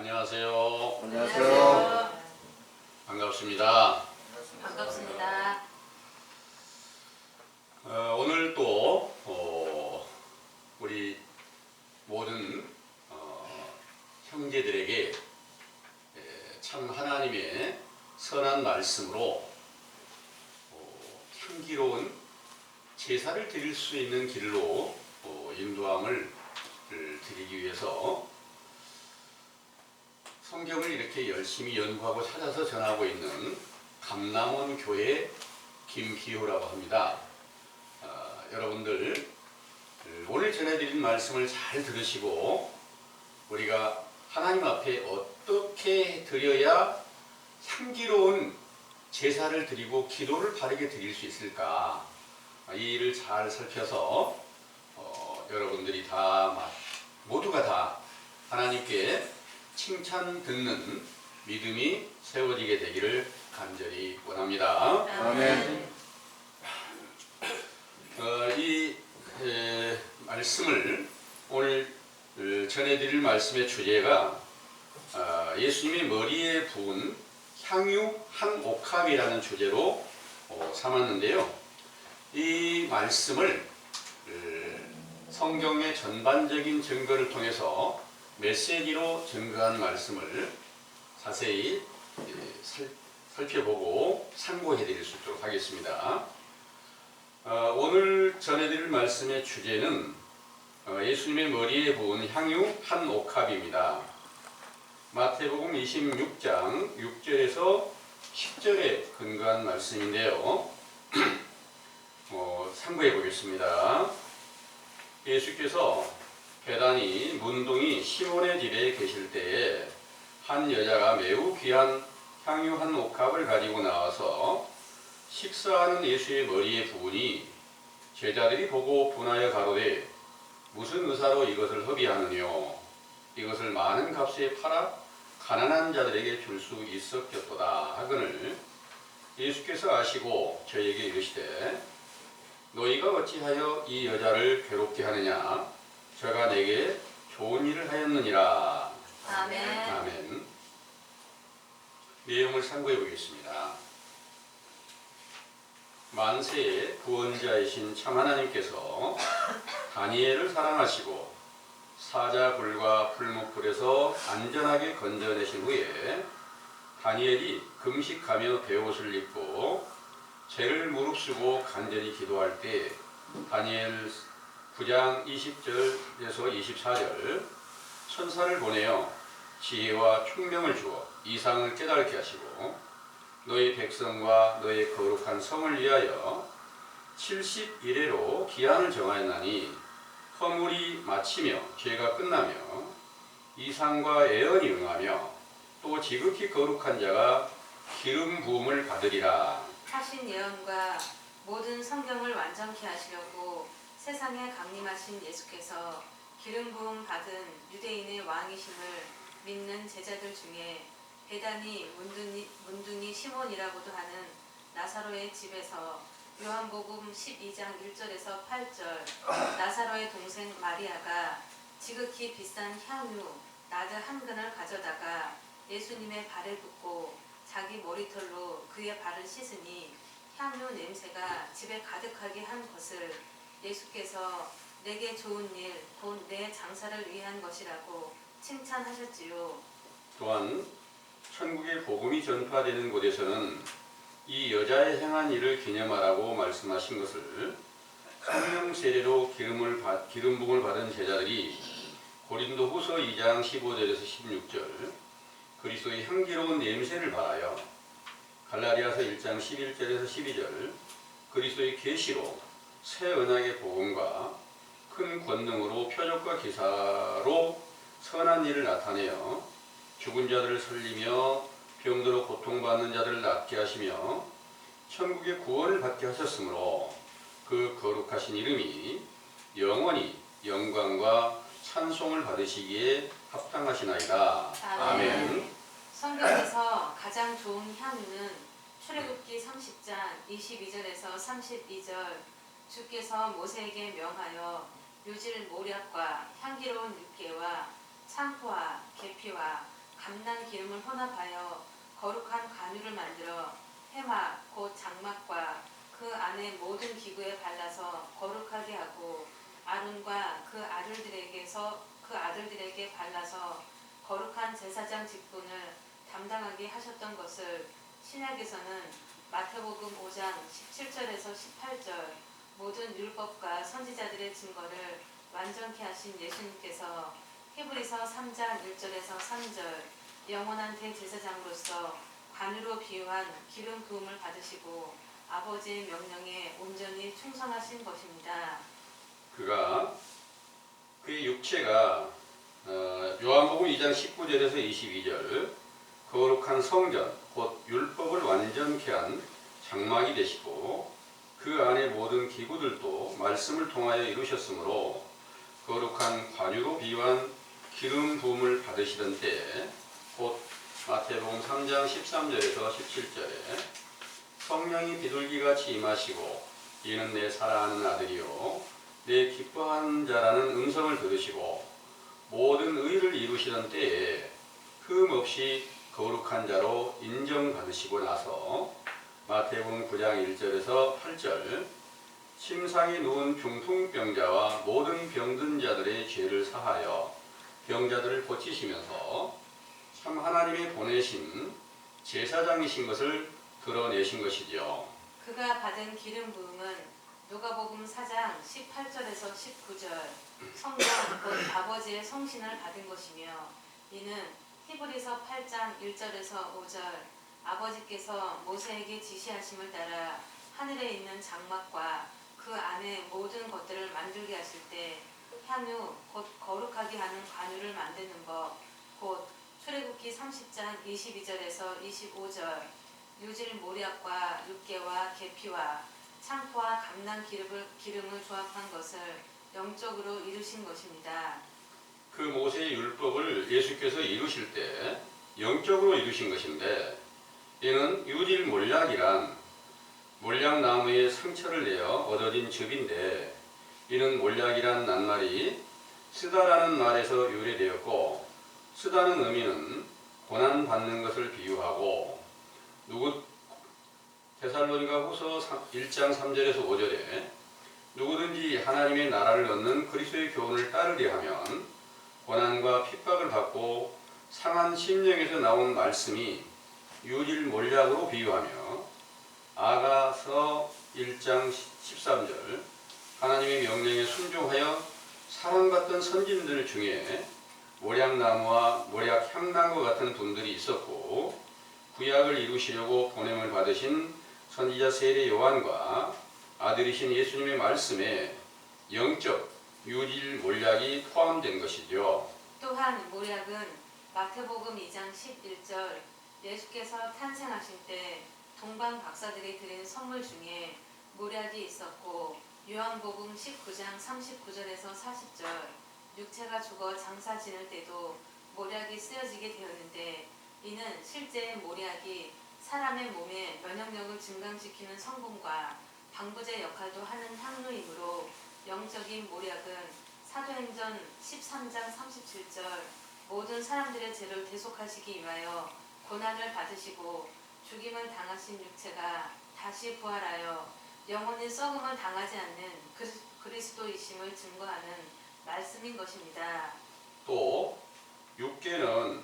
안녕하세요. 안녕하세요. 반갑습니다. 반갑습니다. 오늘 또 우리 모든 형제들에게 참 하나님의 선한 말씀으로 향기로운 제사를 드릴 수 있는 길로 인도함을 드리기 위해서 성경을 이렇게 열심히 연구하고 찾아서 전하고 있는 감남원 교회 김기호라고 합니다. 여러분들 오늘 전해드린 말씀을 잘 들으시고 우리가 하나님 앞에 어떻게 드려야 향기로운 제사를 드리고 기도를 바르게 드릴 수 있을까, 이 일을 잘 살펴서 여러분들이 모두가 다 하나님께 칭찬 듣는 믿음이 세워지게 되기를 간절히 원합니다. 아멘. 이 말씀을 오늘 전해드릴 말씀의 주제가 예수님의 머리에 부은 향유 한 옥합이라는 주제로 삼았는데요. 이 말씀을 성경의 전반적인 증거를 통해서 메시지로 증거한 말씀을 자세히 살펴보고 참고해 드릴 수 있도록 하겠습니다. 오늘 전해드릴 말씀의 주제는 예수님의 머리에 부은 향유 한 옥합입니다. 마태복음 26장 6절에서 10절에 근거한 말씀인데요. 참고해 보겠습니다. 예수께서 배단이 문둥이 시몬의 집에 계실 때에 한 여자가 매우 귀한 향유 한 옥합을 가지고 나와서 식사하는 예수의 머리에 부으니 제자들이 보고 분하여 가로되 무슨 의사로 이것을 허비하느뇨? 이것을 많은 값에 팔아 가난한 자들에게 줄 수 있었겠도다 하거늘 예수께서 아시고 저에게 이르시되 너희가 어찌하여 이 여자를 괴롭게 하느냐? 저가 내게 좋은 일을 하였느니라. 아멘. 아멘. 내용을 참고해 보겠습니다. 만세의 구원자이신 참 하나님께서 다니엘을 사랑하시고 사자굴과 풀무불에서 안전하게 건져내신 후에 다니엘이 금식하며 베옷을 입고 죄를 무릅쓰고 간절히 기도할 때 다니엘 9장 20절에서 24절 천사를 보내어 지혜와 총명을 주어 이상을 깨닫게 하시고 너희 백성과 너희 거룩한 성을 위하여 70일에로 기한을 정하였나니 허물이 마치며 죄가 끝나며 이상과 예언이 응하며 또 지극히 거룩한 자가 기름 부음을 받으리라. 하신 예언과 모든 성경을 완전케 하시려고 세상에 강림하신 예수께서 기름 부음 받은 유대인의 왕이심을 믿는 제자들 중에 배단이 문둥이 시몬이라고도 하는 나사로의 집에서 요한복음 12장 1절에서 8절 나사로의 동생 마리아가 지극히 비싼 향유 나드 한 근을 가져다가 예수님의 발에 붓고 자기 머리털로 그의 발을 씻으니 향유 냄새가 집에 가득하게 한 것을 예수께서 내게 좋은 일 곧 내 장사를 위한 것이라고 칭찬하셨지요. 또한 천국의 복음이 전파되는 곳에서는 이 여자의 행한 일을 기념하라고 말씀하신 것을 성령 세례로 기름 부음을 받은 제자들이 고린도후서 2장 15절에서 16절 그리스도의 향기로운 냄새를 바라여 갈라디아서 1장 11절에서 12절 그리스도의 계시로 새 언약의 복음과 큰 권능으로 표적과 기사로 선한 일을 나타내어 죽은 자들을 살리며 병들어 고통받는 자들을 낫게 하시며 천국의 구원을 받게 하셨으므로 그 거룩하신 이름이 영원히 영광과 찬송을 받으시기에 합당하시나이다. 아멘. 성경에서 가장 좋은 향유는 출애굽기 30장 22절에서 32절 주께서 모세에게 명하여 묘질 모략과 향기로운 육개와 창포와 계피와 감난 기름을 혼합하여 거룩한 관유를 만들어 해막 곧 장막과 그 안에 모든 기구에 발라서 거룩하게 하고 아론과 그 아들들에게 발라서 거룩한 제사장 직분을 담당하게 하셨던 것을 신약에서는 마태복음 5장 17절에서 18절 모든 율법과 선지자들의 증거를 완전케 하신 예수님께서 히브리서 3장 1절에서 3절 영원한 대제사장으로서 관유로 비유한 기름 부음을 받으시고 아버지의 명령에 온전히 충성하신 것입니다. 그가 그의 육체가 요한복음 2장 19절에서 22절 거룩한 성전 곧 율법을 완전케 한 장막이 되시고 그 안에 모든 기구들도 말씀을 통하여 이루셨으므로 거룩한 관유로 비유한 기름 부음을 받으시던 때에 곧 마태복음 3장 13절에서 17절에 성령이 비둘기같이 임하시고 이는 내 사랑하는 아들이요 내 기뻐하는 자라는 음성을 들으시고 모든 의를 이루시던 때에 흠없이 거룩한 자로 인정받으시고 나서 마태복음 9장 1절에서 8절 침상에 누운 중풍병자와 모든 병든 자들의 죄를 사하여 병자들을 고치시면서 참 하나님의 보내신 제사장이신 것을 드러내신 것이지요. 그가 받은 기름 부음은 누가복음 4장 18절에서 19절 성령 곧 아버지의 성신을 받은 것이며 이는 히브리서 8장 1절에서 5절 아버지께서 모세에게 지시하심을 따라 하늘에 있는 장막과 그 안에 모든 것들을 만들게 하실 때 향유 곧 거룩하게 하는 관유를 만드는 법 곧 출애굽기 30장 22절에서 25절 유질 모략과 육개와 계피와 창포와 감난 기름을 조합한 것을 영적으로 이루신 것입니다. 그 모세의 율법을 예수께서 이루실 때 영적으로 이루신 것인데 이는 유질 몰약이란 몰약나무의 상처를 내어 얻어진 즙인데 이는 몰약이란 낱말이 쓰다라는 말에서 유래되었고 쓰다는 의미는 고난받는 것을 비유하고 데살로니가 후서 1장 3절에서 5절에 누구든지 하나님의 나라를 얻는 그리스도의 교훈을 따르려 하면 고난과 핍박을 받고 상한 심령에서 나온 말씀이 유질 몰약으로 비유하며 아가서 1장 13절 하나님의 명령에 순종하여 사랑받던 선진들 중에 몰약나무와 몰약향나무 같은 분들이 있었고 구약을 이루시려고 보냄을 받으신 선지자 세례 요한과 아들이신 예수님의 말씀에 영적 유질 몰약이 포함된 것이죠. 또한 몰약은 마태복음 2장 11절 예수께서 탄생하신 때 동방 박사들이 드린 선물 중에 몰약이 있었고 요한복음 19장 39절에서 40절 육체가 죽어 장사 지낼 때도 몰약이 쓰여지게 되었는데 이는 실제 몰약이 사람의 몸에 면역력을 증강시키는 성분과 방부제 역할도 하는 향료이므로 영적인 몰약은 사도행전 13장 37절 모든 사람들의 죄를 대속하시기 위하여 고난을 받으시고 죽임을 당하신 육체가 다시 부활하여 영원히 썩음을 당하지 않는 그리스도이심을 증거하는 말씀인 것입니다. 또 육계는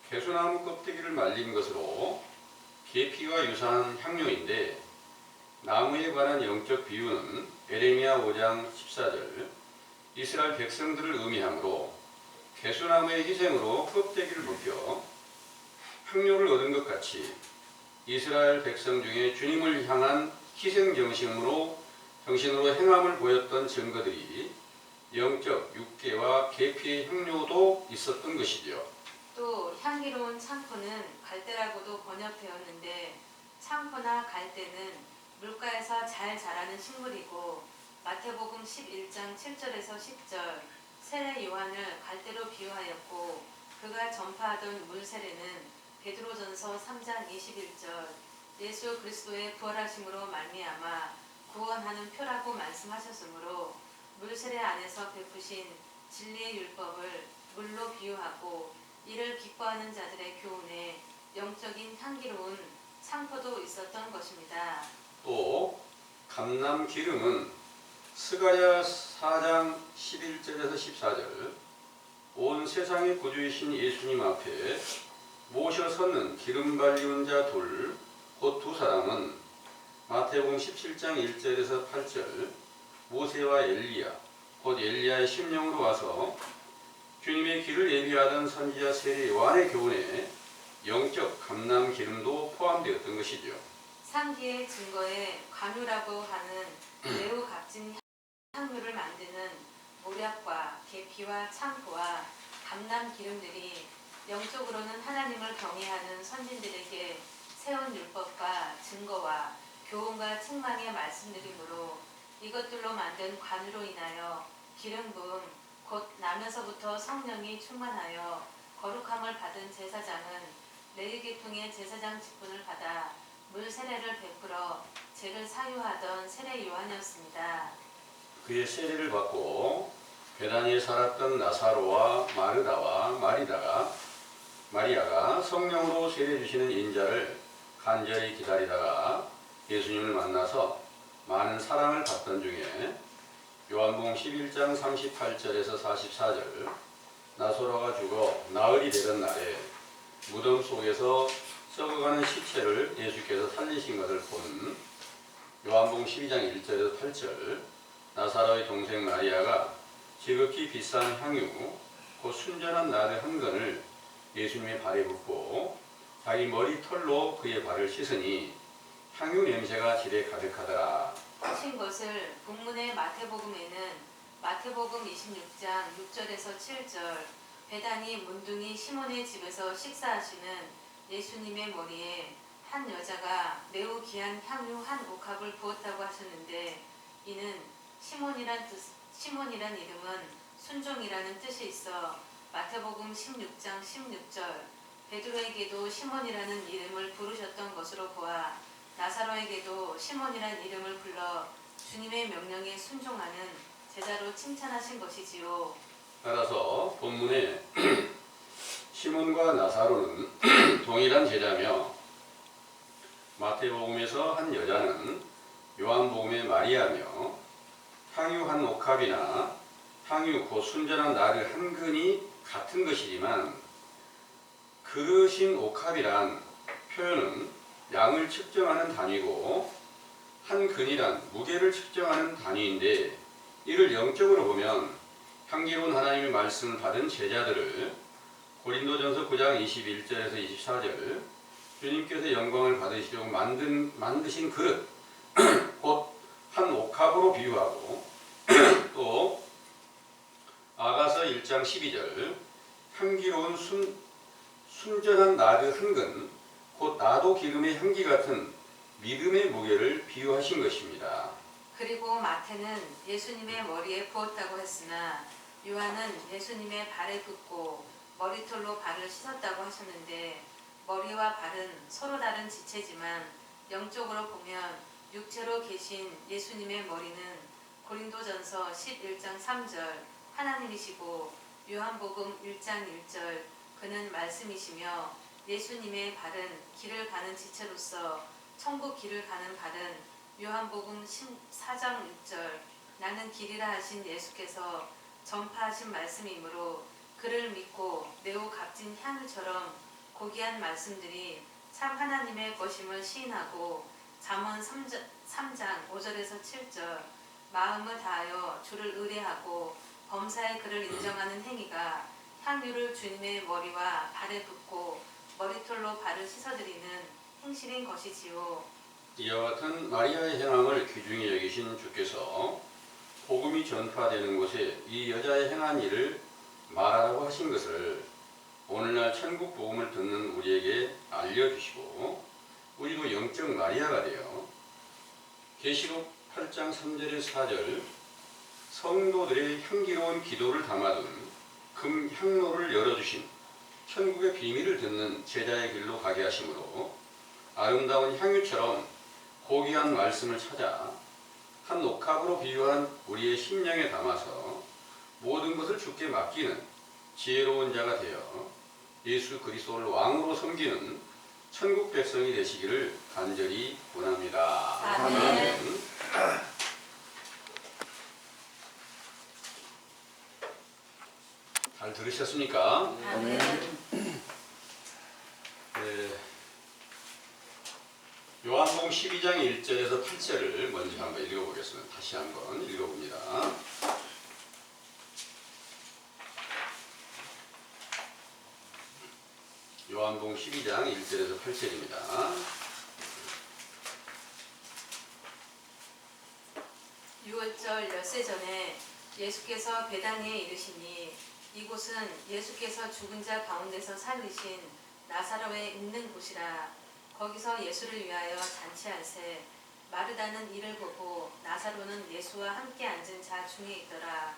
개수나무 껍데기를 말린 것으로 계피와 유사한 향료인데 나무에 관한 영적 비유는 에레미야 5장 14절 이스라엘 백성들을 의미하므로 개수나무의 희생으로 껍데기를 벗겨 향료를 얻은 것 같이 이스라엘 백성 중에 주님을 향한 희생 정신으로 행함을 보였던 증거들이 영적 육계와 계피의 향료도 있었던 것이죠. 또 향기로운 창포는 갈대라고도 번역되었는데 창포나 갈대는 물가에서 잘 자라는 식물이고 마태복음 11장 7절에서 10절 세례 요한을 갈대로 비유하였고 그가 전파하던 물 세례는 베드로전서 3장 21절 예수 그리스도의 부활하심으로 말미암아 구원하는 표라고 말씀하셨으므로 물 세례 안에서 베푸신 진리의 율법을 물로 비유하고 이를 기뻐하는 자들의 교훈에 영적인 향기로운 상포도 있었던 것입니다. 또 감람 기름은 스가랴 4장 11절에서 14절 온 세상의 구주이신 예수님 앞에 모셔 섰는 기름 발리운 자 둘 곧 두 사람은 마태복음 17장 1절에서 8절 모세와 엘리야 곧 엘리야의 심령으로 와서 주님의 길을 예비하던 선지자 세례 요한의 교훈에 영적 감람 기름도 포함되었던 것이죠. 상기의 증거에 관유라고 하는 매우 값진 향유를 만드는 모략과 계피와 창포와 감람 기름들이 영적으로는 하나님을 경외하는 선진들에게 세운 율법과 증거와 교훈과 책망의 말씀들이므로 이것들로 만든 관유로 인하여 기름 부음 곧 나면서부터 성령이 충만하여 거룩함을 받은 제사장은 레위 계통의 제사장 직분을 받아 물 세례를 베풀어 죄를 사유하던 세례 요한이었습니다. 그의 세례를 받고 베다니에 살았던 나사로와 마르다와 마리아가 성령으로 세례 주시는 인자를 간절히 기다리다가 예수님을 만나서 많은 사랑을 받던 중에 요한복음 11장 38절에서 44절 나사로가 죽어 나흘이 되던 날에 무덤 속에서 썩어가는 시체를 예수께서 살리신 것을 본 요한복음 12장 1절에서 8절 나사로의 동생 마리아가 지극히 비싼 향유 곧 순전한 나드 한 근을 예수님의 발에 붓고 자기 머리 털로 그의 발을 씻으니 향유 냄새가 집에 가득하더라. 하신 것을 본문의 마태복음에는 마태복음 26장 6절에서 7절 베다니 문둥이 시몬의 집에서 식사하시는 예수님의 머리에 한 여자가 매우 귀한 향유 한 옥합을 부었다고 하셨는데 이는 시몬이란 이름은 순종이라는 뜻이 있어 마태복음 16장 16절 베드로에게도 시몬이라는 이름을 부르셨던 것으로 보아 나사로에게도 시몬이란 이름을 불러 주님의 명령에 순종하는 제자로 칭찬하신 것이지요. 따라서 본문에 시몬과 나사로는 동일한 제자며 마태복음에서 한 여자는 요한복음의 마리아며 향유 한 옥합이나 향유 곧 순전한 나드 한 근이 같은 것이지만 그릇인 옥합이란 표현은 양을 측정하는 단위고 한 근이란 무게를 측정하는 단위인데 이를 영적으로 보면 향기로운 하나님의 말씀을 받은 제자들을 고린도전서 9장 21절에서 24절 주님께서 영광을 받으시려고 만드신 그릇 곧 한 옥합으로 비유하고 또 아가서 1장 12절 향기로운 순전한 나드 한 근 곧 나도 기름의 향기 같은 믿음의 무게를 비유하신 것입니다. 그리고 마태는 예수님의 머리에 부었다고 했으나 요한은 예수님의 발에 붓고 머리털로 발을 씻었다고 하셨는데 머리와 발은 서로 다른 지체지만 영적으로 보면 육체로 계신 예수님의 머리는 고린도전서 11장 3절 하나님이시고 요한복음 1장 1절 그는 말씀이시며 예수님의 발은 길을 가는 지체로서 천국 길을 가는 발은 요한복음 14장 6절 나는 길이라 하신 예수께서 전파하신 말씀이므로 그를 믿고 매우 값진 향유처럼 고귀한 말씀들이 참 하나님의 것임을 시인하고 잠언 3장 5절에서 7절 마음을 다하여 주를 의뢰하고 범사의 그를 인정하는 행위가 향유를 주님의 머리와 발에 붓고 머리털로 발을 씻어드리는 행실인 것이지요. 이와 같은 마리아의 행함을 귀중히 여기신 주께서 복음이 전파되는 곳에 이 여자의 행한 일을 말하라고 하신 것을 오늘날 천국 복음을 듣는 우리에게 알려주시고 우리도 영적 마리아가 되어 계시록 8장 3절에서 4절 성도들의 향기로운 기도를 담아둔 금 향로를 열어주신 천국의 비밀을 듣는 제자의 길로 가게 하심으로 아름다운 향유처럼 고귀한 말씀을 찾아 한 옥합으로 비유한 우리의 심령에 담아서 모든 것을 주께 맡기는 지혜로운 자가 되어 예수 그리스도를 왕으로 섬기는 천국 백성이 되시기를 간절히 원합니다. 아멘. 잘 들으셨습니까? 아멘. 네. 요한복음 12장 1절에서 8절을 먼저 한번 읽어보겠습니다. 다시 한번 읽어봅니다. 요한복음 12장 1절에서 8절입니다. 유월절 엿새 전에 예수께서 베다니에 이르시니 이곳은 예수께서 죽은 자 가운데서 살리신 나사로의 있는 곳이라. 거기서 예수를 위하여 잔치할새 마르다는 이를 보고 나사로는 예수와 함께 앉은 자 중에 있더라.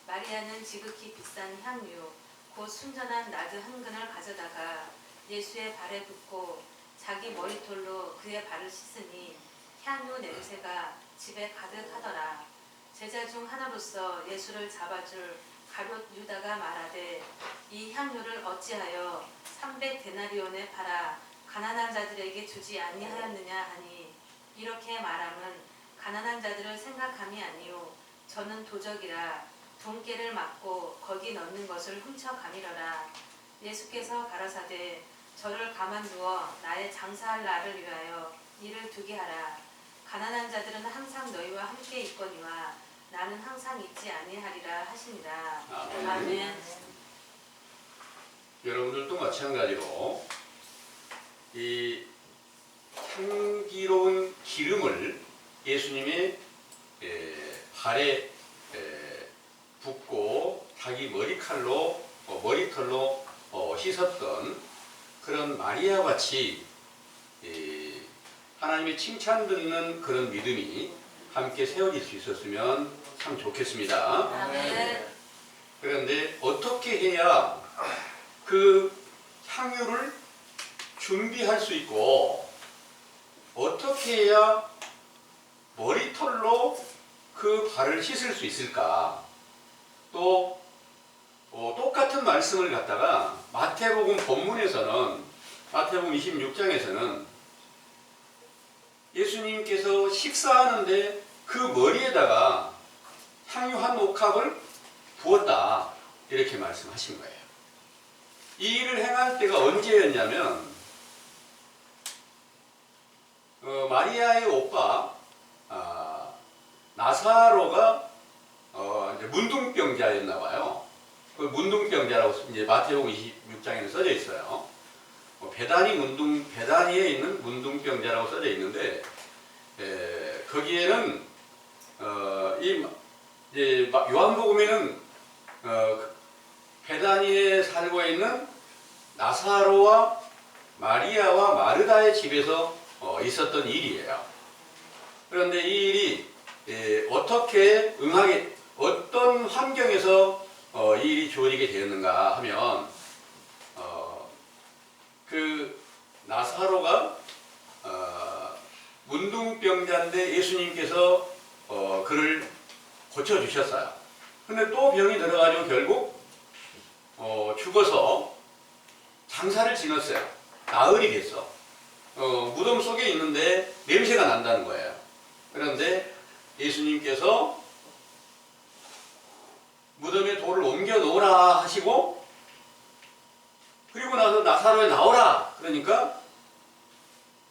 마리아는 지극히 비싼 향유 곧 순전한 나드 한 근을 가져다가 예수의 발에 붓고 자기 머리털로 그의 발을 씻으니 향유 냄새가 집에 가득하더라. 제자 중 하나로서 예수를 잡아줄 가룟 유다가 말하되 이 향유를 어찌하여 300데나리온에 팔아 가난한 자들에게 주지 아니하였느냐 하니 이렇게 말함은 가난한 자들을 생각함이 아니요 저는 도적이라 돈깨를 맞고 거기 넣는 것을 훔쳐가미러라. 예수께서 가라사대 저를 가만두어 나의 장사할 날을 위하여 이를 두게 하라. 가난한 자들은 항상 너희와 함께 있거니와 나는 항상 있지 아니하리라 하시니라. 아멘. 아멘. 여러분들도 마찬가지로 이 향기로운 기름을 예수님의 발에 붓고 자기 머리털로 씻었던 그런 마리아 같이 하나님의 칭찬 듣는 그런 믿음이 함께 세워질 수 있었으면 참 좋겠습니다. 아멘. 그런데 어떻게 해야 그 향유를 준비할 수 있고 어떻게 해야 머리털로 그 발을 씻을 수 있을까? 또 똑같은 말씀을 갖다가 마태복음 본문에서는 마태복음 26장에서는 예수님께서 식사하는데 그 머리에다가 향유 한 옥합을 부었다 이렇게 말씀하신 거예요. 이 일을 행할 때가 언제였냐면 마리아의 오빠 나사로가 이제 문둥병자였나 봐요. 그 문둥병자라고 이제 마태복음 26장에는 써져 있어요. 베다니에 있는 문둥병자라고 써져 있는데 거기에는 이제 요한복음에는 베다니에 살고 있는 나사로와 마리아와 마르다의 집에서 있었던 일이에요. 그런데 이 일이 어떻게 어떤 환경에서 이 일이 주어지게 되었는가 하면 그 나사로가 문둥병자인데 예수님께서 그를 고쳐주셨어요. 근데 또 병이 들어가지고 결국 죽어서 장사를 지냈어요. 나흘이 됐어. 무덤 속에 있는데 냄새가 난다는 거예요. 그런데 예수님께서 무덤에 돌을 옮겨 놓으라 하시고 그리고 나서 나사로에 나오라 그러니까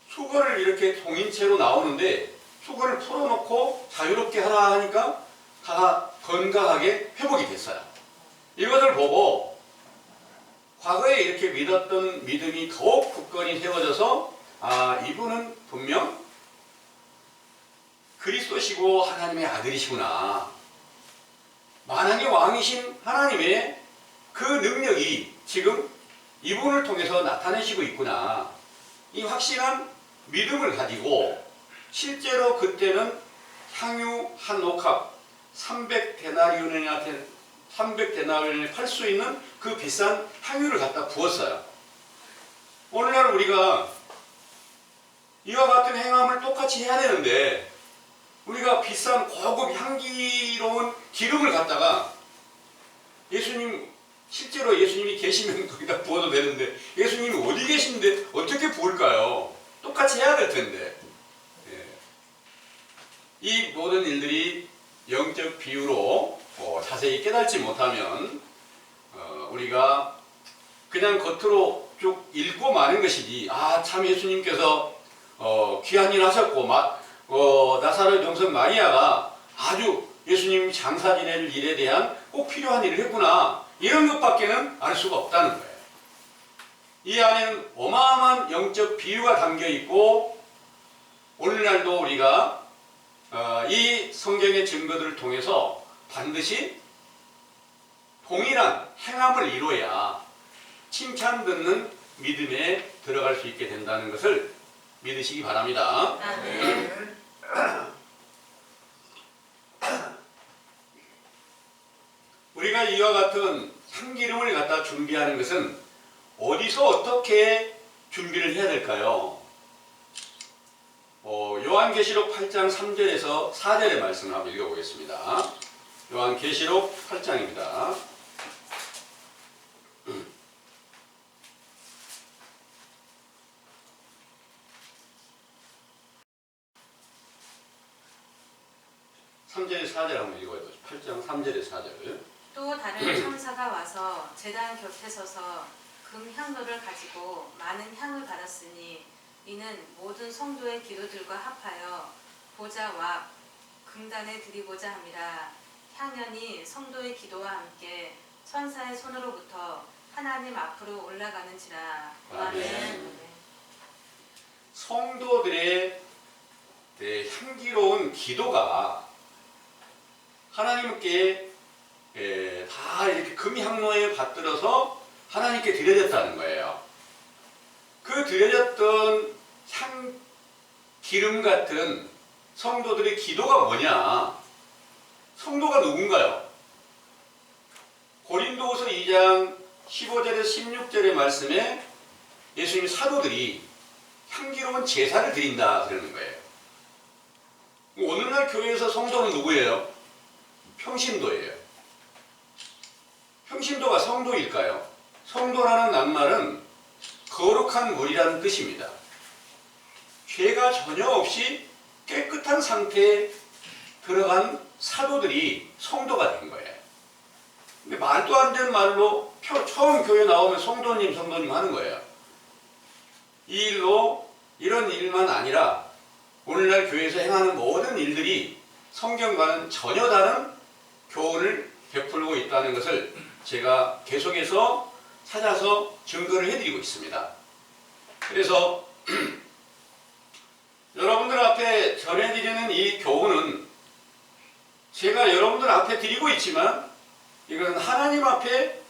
수건을 이렇게 동인채로 나오는데 수건을 풀어놓고 자유롭게 하라 하니까 다 건강하게 회복이 됐어요. 이것을 보고 과거에 이렇게 믿었던 믿음이 더욱 굳건히 세워져서 이분은 분명 그리스도시고 하나님의 아들이시구나. 만왕의 왕이신 하나님의 그 능력이 지금 이분을 통해서 나타내시고 있구나. 이 확실한 믿음을 가지고 실제로 그때는 향유 한 옥합 300데나리온에 팔 수 있는 그 비싼 향유를 갖다 부었어요. 오늘날 우리가 이와 같은 행함을 똑같이 해야 되는데 우리가 비싼 고급 향기로운 기름을 갖다가 예수님 실제로 예수님이 계시면 거기다 부어도 되는데 예수님이 어디 계신데 어떻게 부을까요? 똑같이 해야 될 텐데. 예. 이 모든 일들이 영적 비유로 자세히 깨닫지 못하면 우리가 그냥 겉으로 쭉 읽고 마는 것이지, 아, 참 예수님께서 귀한 일 하셨고 나사렛 동생 마리아가 아주 예수님 장사 지낼 일에 대한 꼭 필요한 일을 했구나, 이런 것밖에는 알 수가 없다는 거예요. 이 안에는 어마어마한 영적 비유가 담겨 있고, 오늘날도 우리가 이 성경의 증거들을 통해서 반드시 동일한 행함을 이루어야 칭찬 듣는 믿음에 들어갈 수 있게 된다는 것을 믿으시기 바랍니다. 아멘. 우리가 이와 같은 참기름을 갖다 준비하는 것은 어디서 어떻게 준비를 해야 될까요? 요한계시록 8장 3절에서 4절의 말씀을 한번 읽어보겠습니다. 요한계시록 8장입니다. (3절에 4절) 한번 읽어보죠. 8장 3절에 4절. 또 다른 천사가 와서 제단 곁에 서서 금향로를 가지고 많은 향을 받았으니 이는 모든 성도의 기도들과 합하여 보좌와 금단에 드리고자 함이라. 향연이 성도의 기도와 함께 천사의 손으로부터 하나님 앞으로 올라가는지라. 아멘. 성도들의 향기로운 기도가 하나님께 다 이렇게 금향로에 받들어서 하나님께 드려졌다는 거예요. 그 드려졌던 향 기름 같은 성도들의 기도가 뭐냐? 성도가 누군가요? 고린도후서 2장 15절에서 16절의 말씀에 예수님 사도들이 향기로운 제사를 드린다 그러는 거예요. 오늘날 교회에서 성도는 누구예요? 평신도예요. 평신도가 성도일까요? 성도라는 낱말은 거룩한 물이라는 뜻입니다. 죄가 전혀 없이 깨끗한 상태에 들어간 사도들이 성도가 된 거예요. 근데 말도 안 되는 말로 처음 교회 나오면 성도님 하는 거예요. 이 일로 이런 일만 아니라 오늘날 교회에서 행하는 모든 일들이 성경과는 전혀 다른 교훈을 베풀고 있다는 것을 제가 계속해서 찾아서 증거를 해드리고 있습니다. 그래서 여러분들 앞에 전해드리는 이 교훈은 제가 여러분들 앞에 드리고 있지만 이건 하나님 앞에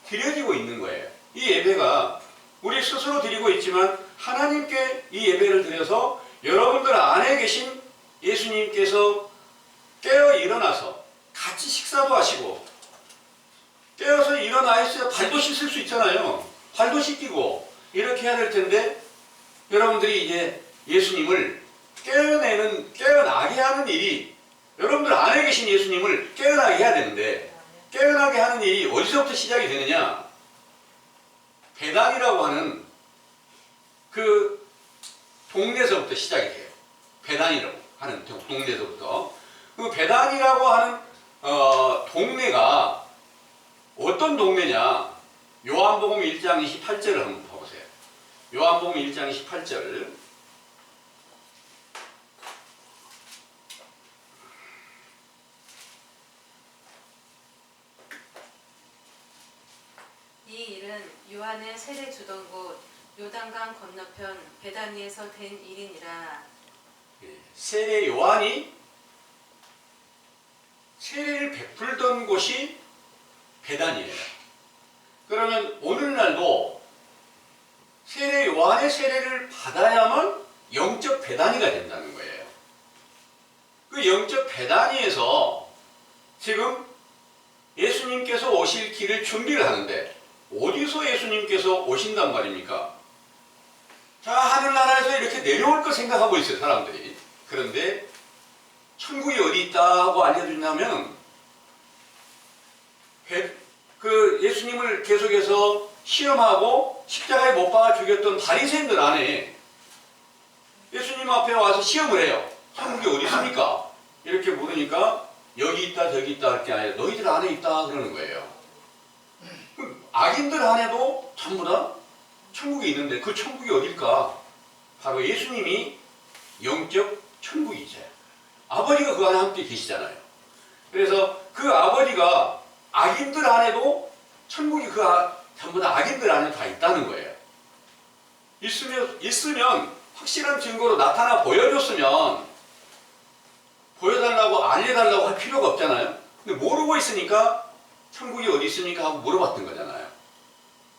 드려지고 있는 거예요. 이 예배가 우리 스스로 드리고 있지만 하나님께 이 예배를 드려서 여러분들 안에 계신 예수님께서 깨어 일어나서 같이 식사도 하시고, 깨어서 일어나 있어야 발도 씻을 수 있잖아요. 발도 씻기고 이렇게 해야 될 텐데, 여러분들이 이제 예수님을 깨어나게 하는 일이, 여러분들 안에 계신 예수님을 깨어나게 해야 되는데, 깨어나게 하는 일이 어디서부터 시작이 되느냐? 배단이라고 하는 그 동네에서부터 시작이 돼요. 배단이라고 하는 동네에서부터. 그 배단이라고 하는 동네가 어떤 동네냐? 요한복음 1장 28절을 한번 봐보세요. 요한복음 1장 28절. 이 일은 요한의 세례 주던 곳 요단강 건너편 베다니에서 된 일이니라. 세례 요한이 세례를 베풀던 곳이 베단이에요. 그러면 오늘날도 세례 요한의 세례를 받아야만 영적 베다니가 된다는 거예요. 그 영적 베다니에서 지금 예수님께서 오실 길을 준비를 하는데, 어디서 예수님께서 오신단 말입니까? 자, 하늘나라에서 이렇게 내려올 거 생각하고 있어요, 사람들이. 그런데 천국이 어디 있다고 알려주냐면 그 예수님을 계속해서 시험하고 십자가에 못 박아 죽였던 바리새인들 안에 예수님 앞에 와서 시험을 해요. 천국이 어디 있습니까? 이렇게 물으니까 여기 있다 저기 있다 할 게 아니라 너희들 안에 있다 그러는 거예요. 그럼 악인들 안에도 전부 다 천국이 있는데 그 천국이 어딜까? 바로 예수님이 영적 천국이죠. 아버지가 그 안에 함께 계시잖아요. 그래서 그 아버지가 악인들 안에도 천국이 전부 다 악인들 안에 다 있다는 거예요. 있으면 확실한 증거로 나타나 보여줬으면 보여달라고 알려달라고 할 필요가 없잖아요. 근데 모르고 있으니까 천국이 어디 있습니까? 하고 물어봤던 거잖아요.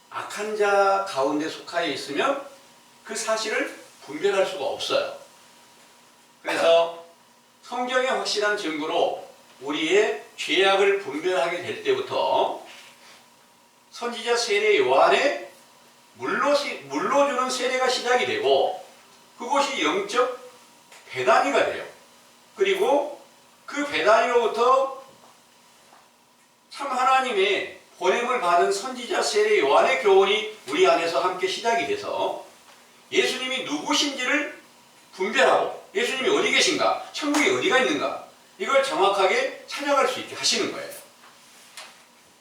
악한 자 가운데 속하여 있으면 그 사실을 분별할 수가 없어요. 그래서 성경의 확실한 증거로 우리의 죄악을 분별하게 될 때부터 선지자 세례 요한의 물로 주는 세례가 시작이 되고 그것이 영적 배단위가 돼요. 그리고 그 배단위로부터 참 하나님의 보냄을 받은 선지자 세례 요한의 교훈이 우리 안에서 함께 시작이 돼서 예수님이 누구신지를 분별하고 예수님이 어디 계신가, 천국이 어디가 있는가 이걸 정확하게 찾아갈 수 있게 하시는 거예요.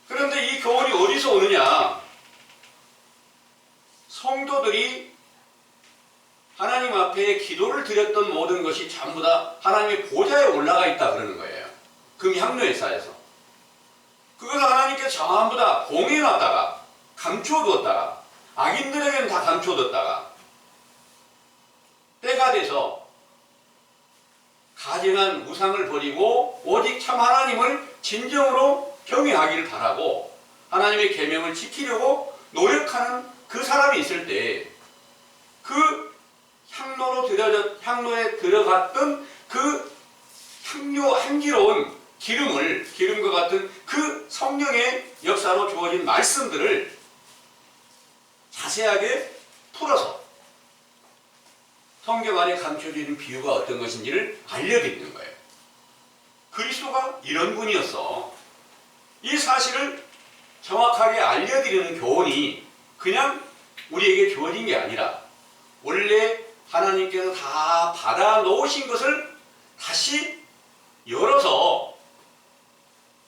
그런데 이 교훈이 어디서 오느냐? 성도들이 하나님 앞에 기도를 드렸던 모든 것이 전부 다 하나님의 보좌에 올라가 있다 그러는 거예요. 금향로에 쌓여서. 그것을 하나님께서 전부 다 공해놨다가 감춰두었다가 악인들에게는 다 감춰뒀다가 때가 돼서 가증한 우상을 버리고 오직 참 하나님을 진정으로 경외하기를 바라고 하나님의 계명을 지키려고 노력하는 그 사람이 있을 때 그 향로에 들어갔던 그 향기로운 기름과 같은 그 성령의 역사로 주어진 말씀들을 자세하게 풀어서 성경 안에 감춰지는 비유가 어떤 것인지를 알려드리는 거예요. 그리스도가 이런 분이었어. 이 사실을 정확하게 알려드리는 교훈이 그냥 우리에게 주어진 게 아니라 원래 하나님께서 다 받아 놓으신 것을 다시 열어서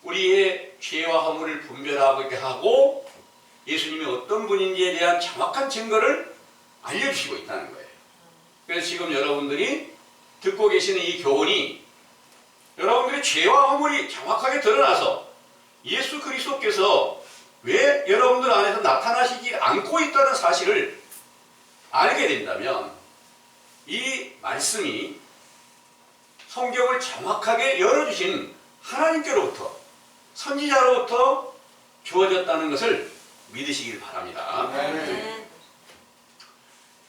우리의 죄와 허물을 분별하게 하고 예수님이 어떤 분인지에 대한 정확한 증거를 알려주시고 있다는 거예요. 그래서 지금 여러분들이 듣고 계시는 이 교훈이 여러분들의 죄와 허물이 정확하게 드러나서 예수 그리스도께서 왜 여러분들 안에서 나타나시지 않고 있다는 사실을 알게 된다면 이 말씀이 성경을 정확하게 열어주신 하나님께로부터 선지자로부터 주어졌다는 것을 믿으시길 바랍니다. 아멘.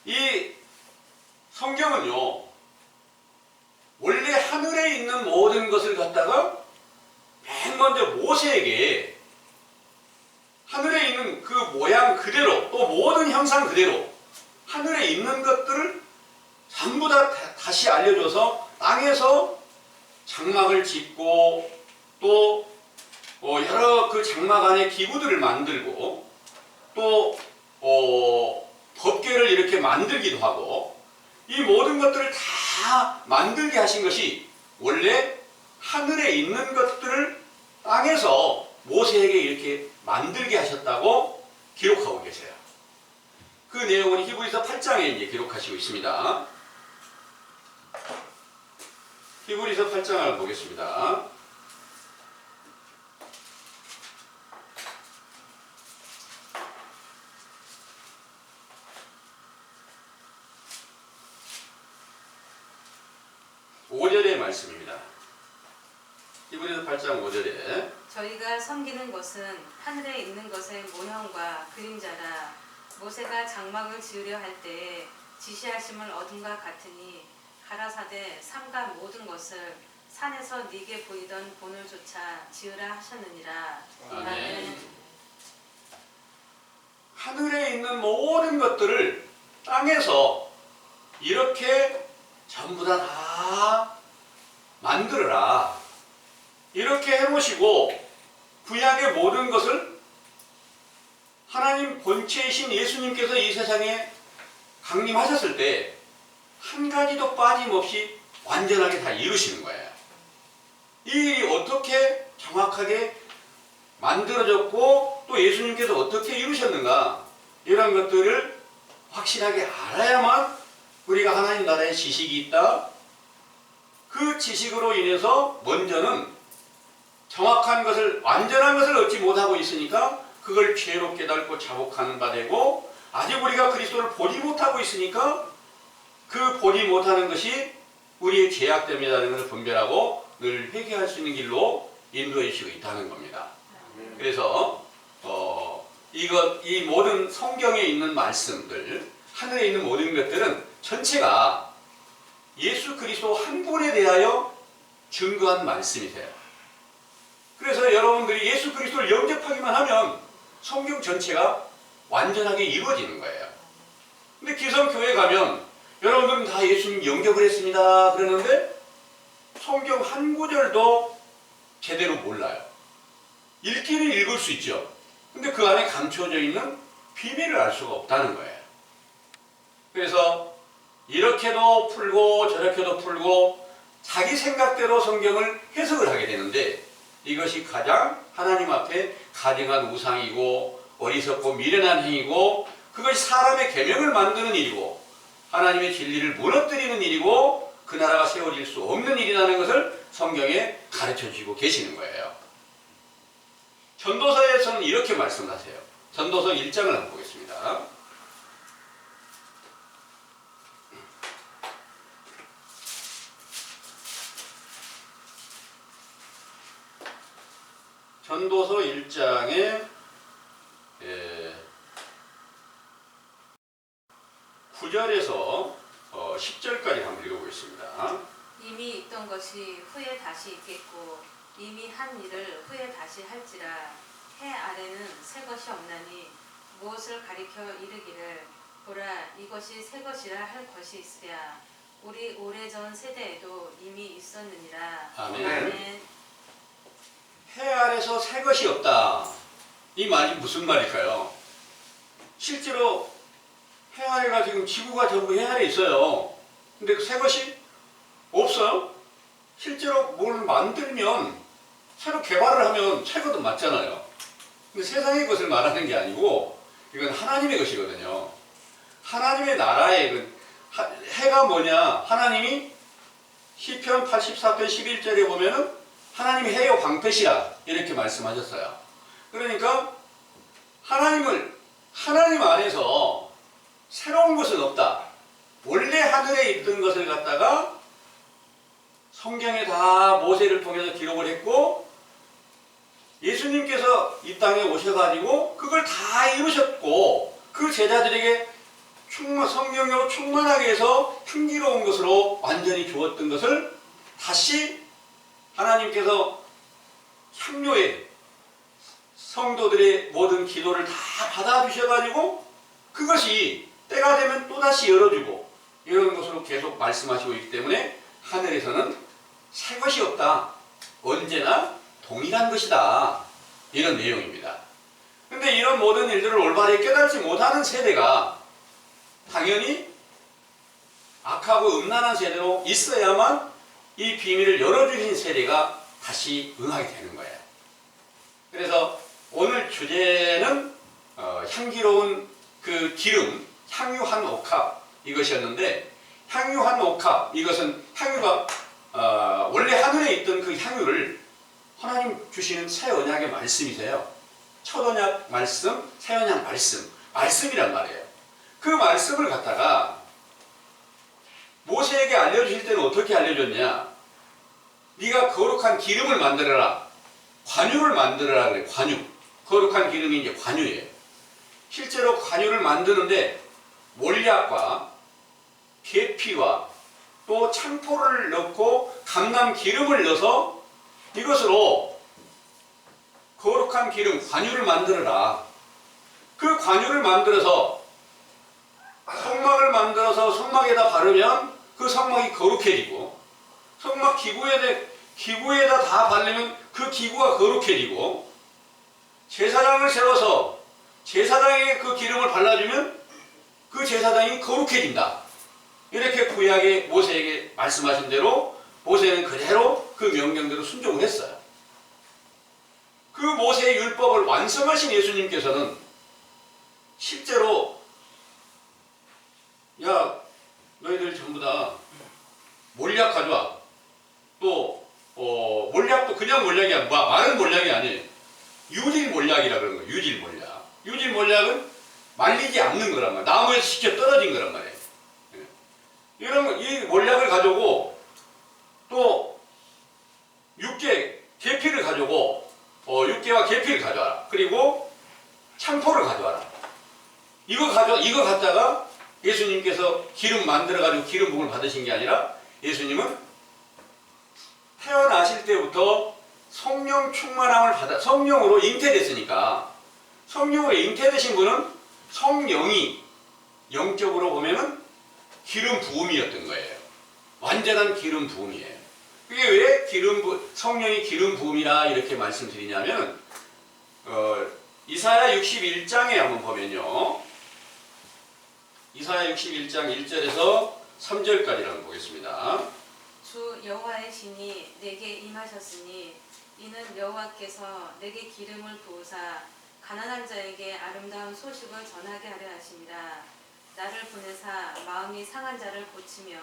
이 성경은요 원래 하늘에 있는 모든 것을 갖다가 맨 먼저 모세에게 하늘에 있는 그 모양 그대로 또 모든 형상 그대로 하늘에 있는 것들을 전부 다 다시 알려줘서 땅에서 장막을 짓고 또 여러 그 장막 안에 기구들을 만들고 또 법궤를 이렇게 만들기도 하고 이 모든 것들을 다 만들게 하신 것이 원래 하늘에 있는 것들을 땅에서 모세에게 이렇게 만들게 하셨다고 기록하고 계세요. 그 내용은 히브리서 8장에 이제 기록하시고 있습니다. 히브리서 8장을 보겠습니다. 말씀입니다. 히브리서 8장 5절에 저희가 섬기는 것은 하늘에 있는 것의 모형과 그림자라 모세가 장막을 지으려 할 때에 지시하심을 얻은과 같으니 가라사대 삼가 모든 것을 산에서 네게 보이던 본을조차 지으라 하셨느니라. 아멘. 하늘에 있는 모든 것들을 땅에서 이렇게 전부 다 만들어라. 이렇게 해놓으시고 구약의 모든 것을 하나님 본체이신 예수님께서 이 세상에 강림하셨을 때 한 가지도 빠짐없이 완전하게 다 이루시는 거예요. 이 일이 어떻게 정확하게 만들어졌고 또 예수님께서 어떻게 이루셨는가, 이런 것들을 확실하게 알아야만 우리가 하나님 나라의 지식이 있다. 그 지식으로 인해서 먼저는 정확한 것을, 완전한 것을 얻지 못하고 있으니까 그걸 죄로 깨닫고 자복하는 바 되고, 아직 우리가 그리스도를 보지 못하고 있으니까 그 보지 못하는 것이 우리의 죄악됨이라는 것을 분별하고 늘 회개할 수 있는 길로 인도해 주시고 있다는 겁니다. 그래서 이 모든 성경에 있는 말씀들, 하늘에 있는 모든 것들은 전체가 예수 그리스도 한 분에 대하여 증거한 말씀이세요. 그래서 여러분들이 예수 그리스도를 영접하기만 하면 성경 전체가 완전하게 이루어지는 거예요. 근데 기성교회 가면 여러분들은 다 예수님 영접을 했습니다 그러는데 성경 한 구절도 제대로 몰라요. 읽기는 읽을 수 있죠. 근데 그 안에 감춰져 있는 비밀을 알 수가 없다는 거예요. 그래서 이렇게도 풀고 저렇게도 풀고 자기 생각대로 성경을 해석을 하게 되는데, 이것이 가장 하나님 앞에 가증한 우상이고 어리석고 미련한 행위고, 그것이 사람의 계명을 만드는 일이고 하나님의 진리를 무너뜨리는 일이고 그 나라가 세워질 수 없는 일이라는 것을 성경에 가르쳐 주시고 계시는 거예요. 전도서에서는 이렇게 말씀하세요. 전도서 1장을 한번 보겠습니다. 전도서 1장에 9절에서 10절까지 한번 읽어보겠습니다. 이미 있던 것이 후에 다시 있겠고 이미 한 일을 후에 다시 할지라. 해 아래는 새 것이 없나니 무엇을 가리켜 이르기를 보라 이것이 새 것이라 할 것이 있으랴. 우리 오래전 세대에도 이미 있었느니라. 아멘. 해 아래서 새 것이 없다. 이 말이 무슨 말일까요? 실제로 해 아래가 지금 지구가 전부 해 아래에 있어요. 근데 그 새 것이 없어요? 실제로 뭘 만들면, 새로 개발을 하면 새 것도 맞잖아요. 근데 세상의 것을 말하는 게 아니고 이건 하나님의 것이거든요. 하나님의 나라의 해가 뭐냐? 하나님이 시편 84편 11절에 보면은 하나님이 해요 방패시라 이렇게 말씀하셨어요. 그러니까 하나님 안에서 새로운 것은 없다. 원래 하늘에 있던 것을 갖다가 성경에 다 모세를 통해서 기록을 했고, 예수님께서 이 땅에 오셔가지고 그걸 다 이루셨고, 그 제자들에게 성령으로 충만하게 해서 향기로운 것으로 완전히 주었던 것을 다시 하나님께서 향료에 성도들의 모든 기도를 다 받아주셔가지고 그것이 때가 되면 또다시 열어주고 이런 것으로 계속 말씀하시고 있기 때문에 하늘에서는 새 것이 없다. 언제나 동일한 것이다. 이런 내용입니다. 근데 이런 모든 일들을 올바르게 깨닫지 못하는 세대가 당연히 악하고 음란한 세대로 있어야만 이 비밀을 열어주신 세대가 다시 응하게 되는 거예요. 그래서 오늘 주제는 향기로운 그 기름, 향유 한 옥합 이것이었는데, 향유 한 옥합 이것은 향유가 원래 하늘에 있던 그 향유를 하나님 주시는 새 언약의 말씀이세요. 첫 언약 말씀, 새 언약 말씀이란 말이에요. 그 말씀을 갖다가 모세에게 알려주실 때는 어떻게 알려줬냐? 네가 거룩한 기름을 만들어라. 관유를 만들어라 그래. 관유. 거룩한 기름이 이제 관유예요. 실제로 관유를 만드는데 몰약과 계피와 또 창포를 넣고 감람 기름을 넣어서 이것으로 거룩한 기름, 관유를 만들어라. 그 관유를 만들어서 성막을 만들어서 성막에다 바르면 그 성막이 거룩해지고, 성막 기구에다 다 바르면 그 기구가 거룩해지고, 제사장을 세워서 제사장에게 그 기름을 발라주면 그 제사장이 거룩해진다. 이렇게 구약의 모세에게 말씀하신 대로 모세는 그대로 그 명령대로 순종을 했어요. 그 모세의 율법을 완성하신 예수님께서는 실제로 야 너희들 전부 다 몰약 가져와. 또 몰약도 그냥 몰약이 마른 몰약이 아니에요. 유질 몰약이라 그러는 거예요. 유질 몰약. 유질 몰약은 말리지 않는 거란 말이에요. 나무에서 직접 떨어진 거란 말이에요. 이런 이 몰약을 가져오고 또 육개 계피를 가져오고 육개와 계피를 가져와라. 그리고 창포를 가져와라. 이거 갖다가 예수님께서 기름 만들어가지고 기름 부음을 받으신 게 아니라 예수님은 태어나실 때부터 성령 충만함을 받아 성령으로 잉태됐으니까 성령으로 잉태되신 분은 성령이 영적으로 보면은 기름 부음이었던 거예요. 완전한 기름 부음이에요. 그게 왜 성령이 기름 부음이라 이렇게 말씀드리냐면 이사야 61장에 한번 보면요. 이사야 61장 1절에서 3절까지를 한번 보겠습니다. 주 여호와의 신이 내게 임하셨으니 이는 여호와께서 내게 기름을 부으사 가난한 자에게 아름다운 소식을 전하게 하려 하심이라. 나를 보내사 마음이 상한 자를 고치며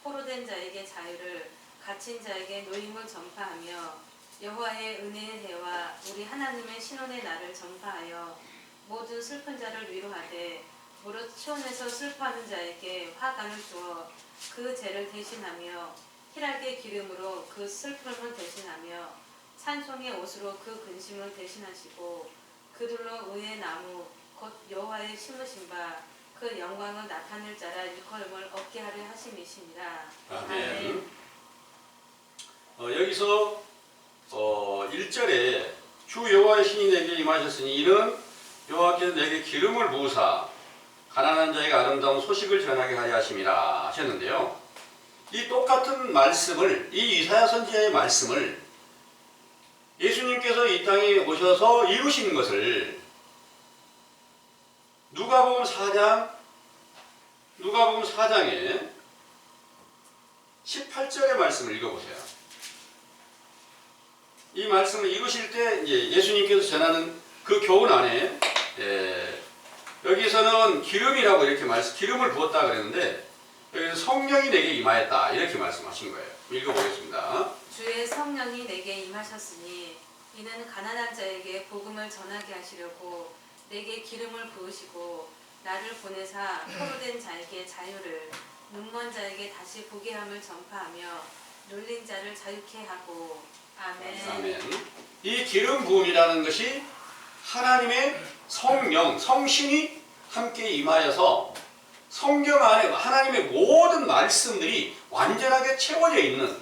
포로된 자에게 자유를 갇힌 자에게 노임을 전파하며 여호와의 은혜의 해와 우리 하나님의 신원의 날을 전파하여 모든 슬픈 자를 위로하되 무릇 시온에서 슬퍼하는 자에게 화관을 주어 그 죄를 대신하며 희락의 기름으로 그 슬픔을 대신하며 찬송의 옷으로 그 근심을 대신하시고 그들로 의의 나무 곧 여호와의 심으신 바 그 영광을 나타낼 자라 일컬음을 얻게 하려 하심이시니라. 아멘. 여기서 1절에 주 여호와의 신이 내게 임하셨으니 이는 여호와께서 내게 기름을 부으사 가난한 자에게 아름다운 소식을 전하게 하려 하심이라 하셨는데요. 이 똑같은 말씀을 이 이사야 선지자의 말씀을 예수님께서 이 땅에 오셔서 이루신 것을 누가복음 4장에 18절의 말씀을 읽어보세요. 이 말씀을 이루실 때 이제 예수님께서 전하는 그 교훈 안에 여기서는 기름이라고 이렇게 기름을 부었다 그랬는데 여기서 성령이 내게 임하였다 이렇게 말씀하신 거예요. 읽어보겠습니다. 주의 성령이 내게 임하셨으니 이는 가난한 자에게 복음을 전하게 하시려고 내게 기름을 부으시고 나를 보내사 포로된 자에게 자유를 눈먼 자에게 다시 보게 함을 전파하며 눌린 자를 자유케 하고 아멘. 아멘. 이 기름 부음이라는 것이 하나님의 성령, 성신이 함께 임하여서 성경 안에 하나님의 모든 말씀들이 완전하게 채워져 있는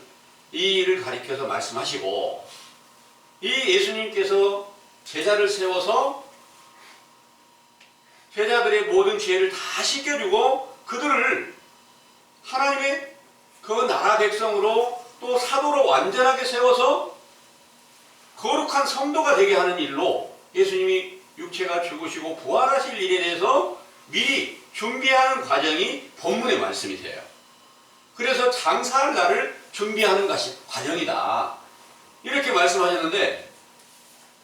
이 일을 가리켜서 말씀하시고 이 예수님께서 제자를 세워서 제자들의 모든 죄를 다 씻겨주고 그들을 하나님의 그 나라 백성으로 또 사도로 완전하게 세워서 거룩한 성도가 되게 하는 일로 예수님이 육체가 죽으시고 부활하실 일에 대해서 미리 준비하는 과정이 본문의 말씀이세요. 그래서 장사할 날을 준비하는 것이 과정이다. 이렇게 말씀하셨는데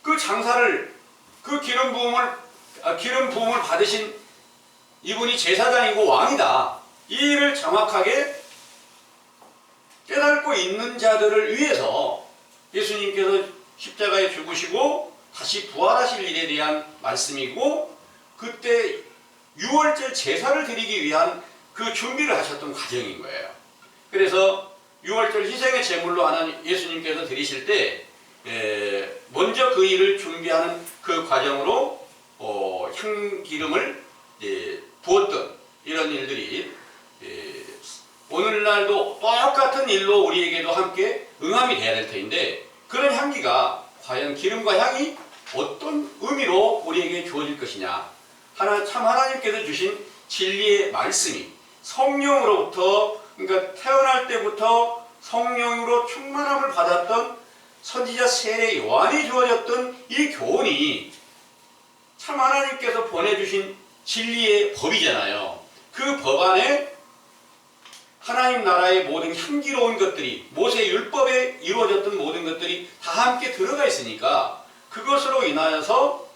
그 장사를 그 기름 부음을 받으신 이분이 제사장이고 왕이다. 이 일을 정확하게 깨닫고 있는 자들을 위해서 예수님께서 십자가에 죽으시고 다시 부활하실 일에 대한 말씀이고 그때 유월절 제사를 드리기 위한 그 준비를 하셨던 과정인 거예요. 그래서 유월절 희생의 제물로 하나님 예수님께서 드리실 때 먼저 그 일을 준비하는 그 과정으로 향기름을 부었던 이런 일들이 오늘날도 똑같은 일로 우리에게도 함께 응함이 돼야 될 텐데 그런 향기가 과연 기름과 향이 어떤 의미로 우리에게 주어질 것이냐. 참 하나님께서 주신 진리의 말씀이 성령으로부터 그러니까 태어날 때부터 성령으로 충만함을 받았던 선지자 세례 요한이 주어졌던 이 교훈이 참 하나님께서 보내주신 진리의 법이잖아요. 그 법 안에 하나님 나라의 모든 향기로운 것들이, 모세 율법에 이루어졌던 모든 것들이 다 함께 들어가 있으니까 그것으로 인하여서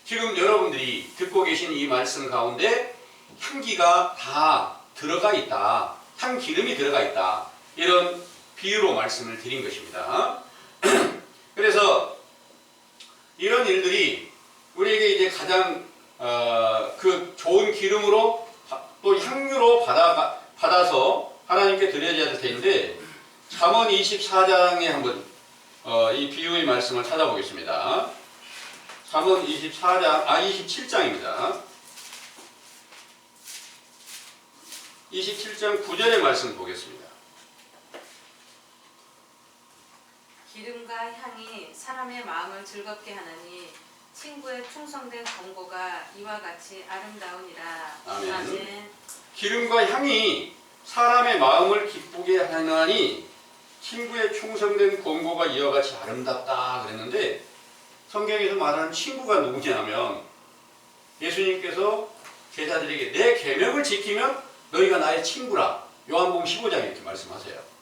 지금 여러분들이 듣고 계신 이 말씀 가운데 향기가 다 들어가 있다. 향기름이 들어가 있다. 이런 비유로 말씀을 드린 것입니다. 그래서 이런 일들이 우리에게 이제 가장 그 좋은 기름으로 또 향유로 받아서 하나님께 드려야 될 텐데, 잠언 24장에 한번 이 비유의 말씀을 찾아보겠습니다. 잠언 27장입니다. 27장 9절의 말씀 보겠습니다. 기름과 향이 사람의 마음을 즐겁게 하나니 친구의 충성된 권고가 이와 같이 아름다우니라. 아멘. 아멘. 기름과 향이 사람의 마음을 기쁘게 하나니 친구의 충성된 권고가 이와 같이 아름답다 그랬는데, 성경에서 말하는 친구가 누구냐면 예수님께서 제자들에게 내 계명을 지키면 너희가 나의 친구라, 요한복음 15장에 이렇게 말씀하세요.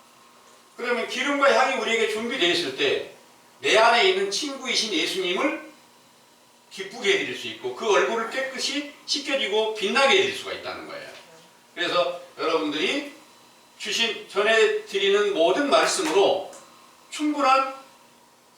그러면 기름과 향이 우리에게 준비되어 있을 때 내 안에 있는 친구이신 예수님을 기쁘게 해드릴 수 있고 그 얼굴을 깨끗이 씻겨지고 빛나게 해드릴 수가 있다는 거예요. 그래서 여러분들이 전해드리는 모든 말씀으로 충분한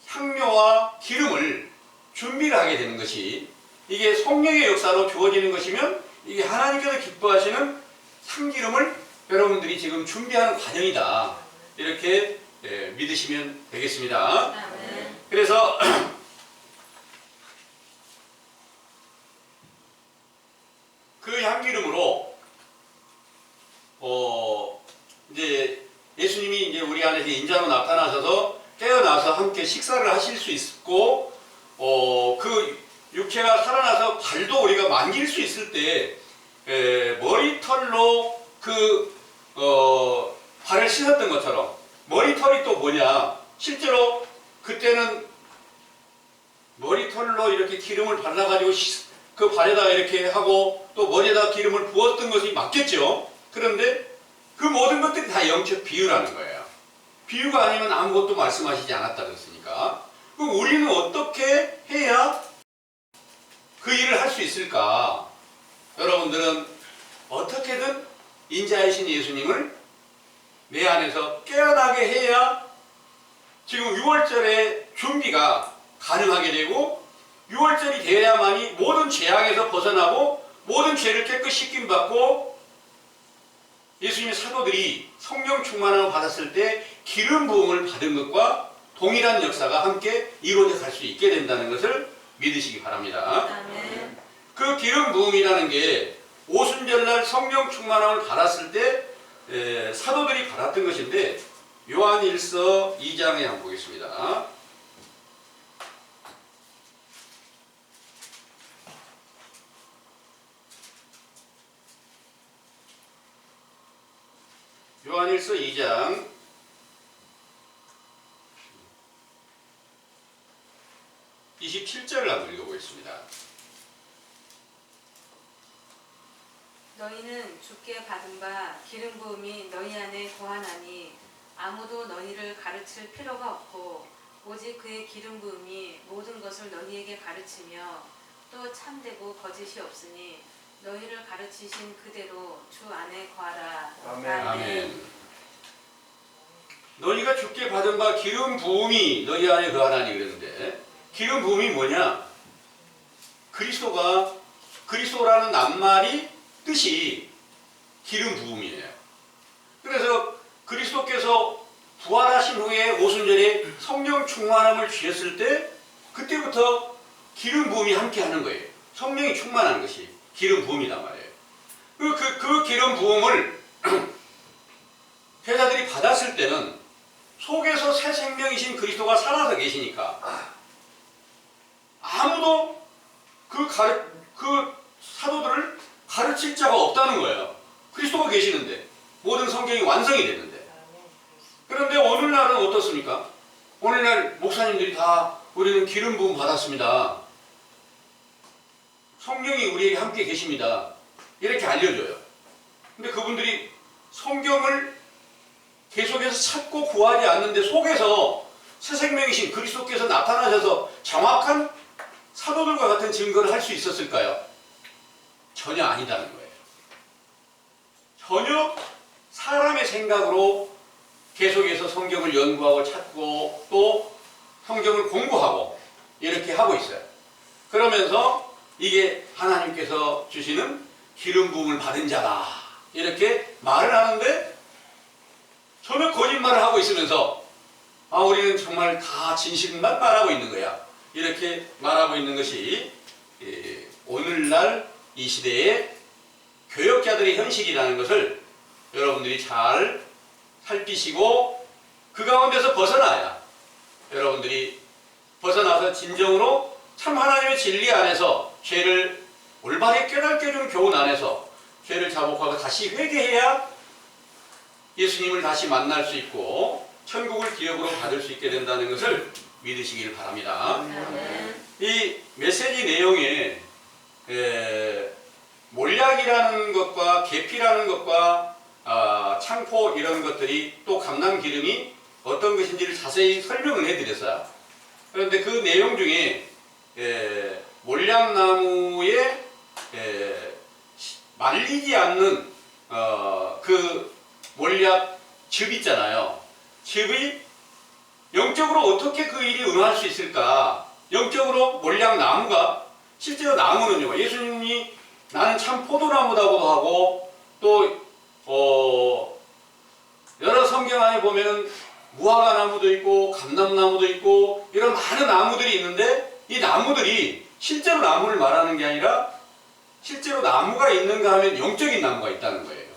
향료와 기름을 준비를 하게 되는 것이, 이게 성령의 역사로 주어지는 것이면 이게 하나님께서 기뻐하시는 향기름을 여러분들이 지금 준비하는 과정이다. 이렇게 믿으시면 되겠습니다. 아멘. 그래서 그 향기름으로 이제 예수님이 이제 우리 안에서 인자로 나타나셔서 깨어나서 함께 식사를 하실 수 있고, 그 육체가 살아나서 발도 우리가 만질 수 있을 때 머리털로 발을 씻었던 것처럼, 머리털이 또 뭐냐, 실제로 그때는 머리털로 이렇게 기름을 발라가지고 그 발에다가 이렇게 하고 또 머리에다가 기름을 부었던 것이 맞겠죠. 그런데 그 모든 것들이 다 영적 비유라는 거예요. 비유가 아니면 아무것도 말씀하시지 않았다 그랬으니까. 그럼 우리는 어떻게 해야 그 일을 할 수 있을까? 여러분들은 어떻게든 인자이신 예수님을 내 안에서 깨어나게 해야 지금 6월절의 준비가 가능하게 되고, 6월절이 되어야만이 모든 죄악에서 벗어나고 모든 죄를 깨끗이 씻김받고 예수님의 사도들이 성령 충만함을 받았을 때 기름 부음을 받은 것과 동일한 역사가 함께 이루어져 갈 수 있게 된다는 것을 믿으시기 바랍니다. 아멘. 그 기름 부음이라는 게 오순절날 성령 충만함을 받았을 때 사도들이 받았던 것인데, 요한일서 2장에 한번 보겠습니다. 요한일서 2장 27절을 한번 읽어보겠습니다. 너희는 주께 받은 바 기름 부음이 너희 안에 거하나니 아무도 너희를 가르칠 필요가 없고 오직 그의 기름 부음이 모든 것을 너희에게 가르치며 또 참되고 거짓이 없으니 너희를 가르치신 그대로 주 안에 거하라. 아멘. 아멘. 너희가 주께 받은 바 기름 부음이 너희 안에 거하나니 그랬는데, 기름 부음이 뭐냐? 그리스도라는 낱말이 뜻이 기름 부음이에요. 그래서 그리스도께서 부활하신 후에 오순절에 성령 충만함을 주셨을 때 그때부터 기름 부음이 함께 하는 거예요. 성령이 충만한 것이 기름 부음이란 말이에요. 그 기름 부음을 제자들이 받았을 때는 속에서 새 생명이신 그리스도가 살아서 계시니까 아무도 그 사도들을 가르칠 자가 없다는 거예요. 그리스도가 계시는데, 모든 성경이 완성이 됐는데. 그런데 오늘날은 어떻습니까? 오늘날 목사님들이 다 우리는 기름 부음 받았습니다. 성령이 우리에게 함께 계십니다. 이렇게 알려줘요. 근데 그분들이 성경을 계속해서 찾고 구하지 않는데 속에서 새 생명이신 그리스도께서 나타나셔서 정확한 사도들과 같은 증거를 할 수 있었을까요? 전혀 아니다는 거예요. 전혀 사람의 생각으로 계속해서 성경을 연구하고 찾고 또 성경을 공부하고 이렇게 하고 있어요. 그러면서 이게 하나님께서 주시는 기름 부음을 받은 자다 이렇게 말을 하는데 전혀 거짓말을 하고 있으면서 우리는 정말 다 진실만 말하고 있는 거야 이렇게 말하고 있는 것이 오늘날 이 시대의 교역자들의 현실이라는 것을 여러분들이 잘 살피시고 그 가운데서 벗어나야 여러분들이 벗어나서 진정으로 참 하나님의 진리 안에서 죄를 올바르게 깨닫게 해주는 교훈 안에서 죄를 자복하고 다시 회개해야 예수님을 다시 만날 수 있고 천국을 기업으로 받을 수 있게 된다는 것을 믿으시길 바랍니다. 이 메시지 내용에 몰약이라는 것과 계피라는 것과 창포 이런 것들이 또 감람기름이 어떤 것인지를 자세히 설명을 해드렸어요. 그런데 그 내용 중에 몰약나무에 말리지 않는 그 몰약즙 있잖아요. 즙이 영적으로 어떻게 그 일이 응할 수 있을까? 영적으로 몰약나무가 실제로 나무는요. 예수님이 나는 참 포도나무다고도 하고 또 여러 성경 안에 보면은 무화과나무도 있고 감람나무도 있고 이런 많은 나무들이 있는데 이 나무들이 실제로 나무를 말하는 게 아니라 실제로 나무가 있는가 하면 영적인 나무가 있다는 거예요.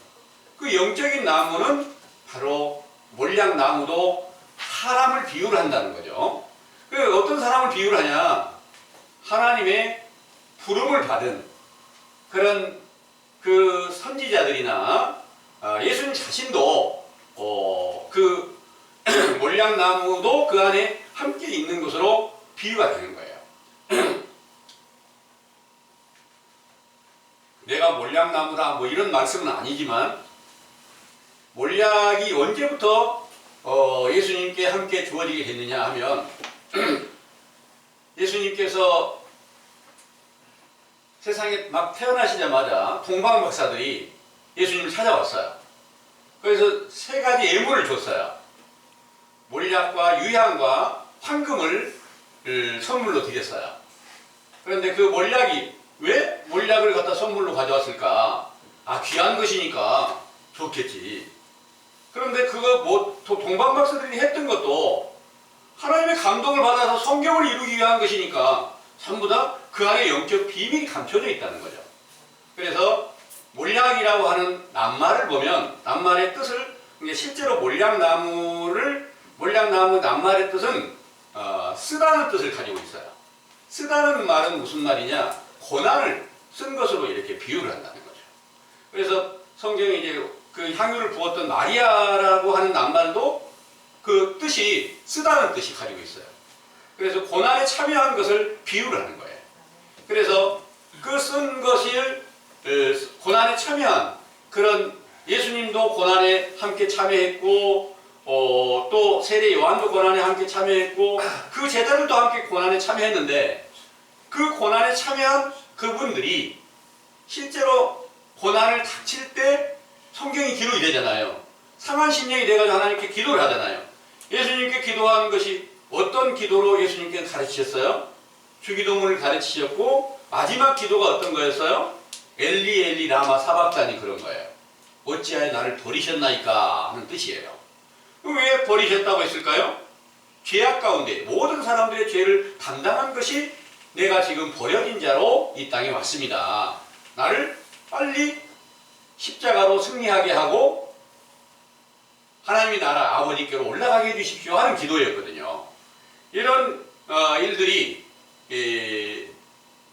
그 영적인 나무는 바로 몰약나무도 사람을 비유를 한다는 거죠. 그 어떤 사람을 비유를 하냐? 하나님의 부름을 받은 그런 그 선지자들이나 예수님 자신도 그 몰약나무도 그 안에 함께 있는 것으로 비유가 되는 거예요. 내가 몰약나무다 뭐 이런 말씀은 아니지만 몰약이 언제부터 예수님께 함께 주어지게 됐느냐 하면 예수님께서 세상에 막 태어나시자마자 동방 박사들이 예수님을 찾아왔어요. 그래서 세 가지 예물을 줬어요. 몰약과 유향과 황금을 선물로 드렸어요. 그런데 그 몰약이 왜 몰약을 갖다 선물로 가져왔을까? 귀한 것이니까 좋겠지. 그런데 그거 뭐 동방 박사들이 했던 것도 하나님의 감동을 받아서 성경을 이루기 위한 것이니까 전부 다 그 안에 영적 비밀이 감춰져 있다는 거죠. 그래서 몰약이라고 하는 낱말을 보면 낱말의 뜻을 실제로 몰약나무 낱말의 뜻은 쓰다는 뜻을 가지고 있어요. 쓰다는 말은 무슨 말이냐? 고난을 쓴 것으로 이렇게 비유를 한다는 거죠. 그래서 성경에 이제 그 향유를 부었던 마리아라고 하는 낱말도 그 뜻이 쓰다는 뜻이 가지고 있어요. 그래서 고난에 참여한 것을 비유를 하는 거예요. 그래서 그 쓴 것을 고난에 참여한 그런 예수님도 고난에 함께 참여했고 또 세례 요한도 고난에 함께 참여했고 그 제자들도 함께 고난에 참여했는데 그 고난에 참여한 그분들이 실제로 고난을 닥칠 때 성경이 기록이 되잖아요. 상한 심령이 돼가지고 하나님께 기도를 하잖아요. 예수님께 기도한 것이 어떤 기도로 예수님께 가르치셨어요? 주기도문을 가르치셨고 마지막 기도가 어떤 거였어요? 엘리 엘리 라마 사박다니 그런 거예요. 어찌하여 나를 버리셨나이까 하는 뜻이에요. 왜 버리셨다고 했을까요? 죄악 가운데 모든 사람들의 죄를 담당한 것이 내가 지금 버려진 자로 이 땅에 왔습니다. 나를 빨리 십자가로 승리하게 하고 하나님의 나라 아버지께로 올라가게 해주십시오 하는 기도였거든요. 이런 일들이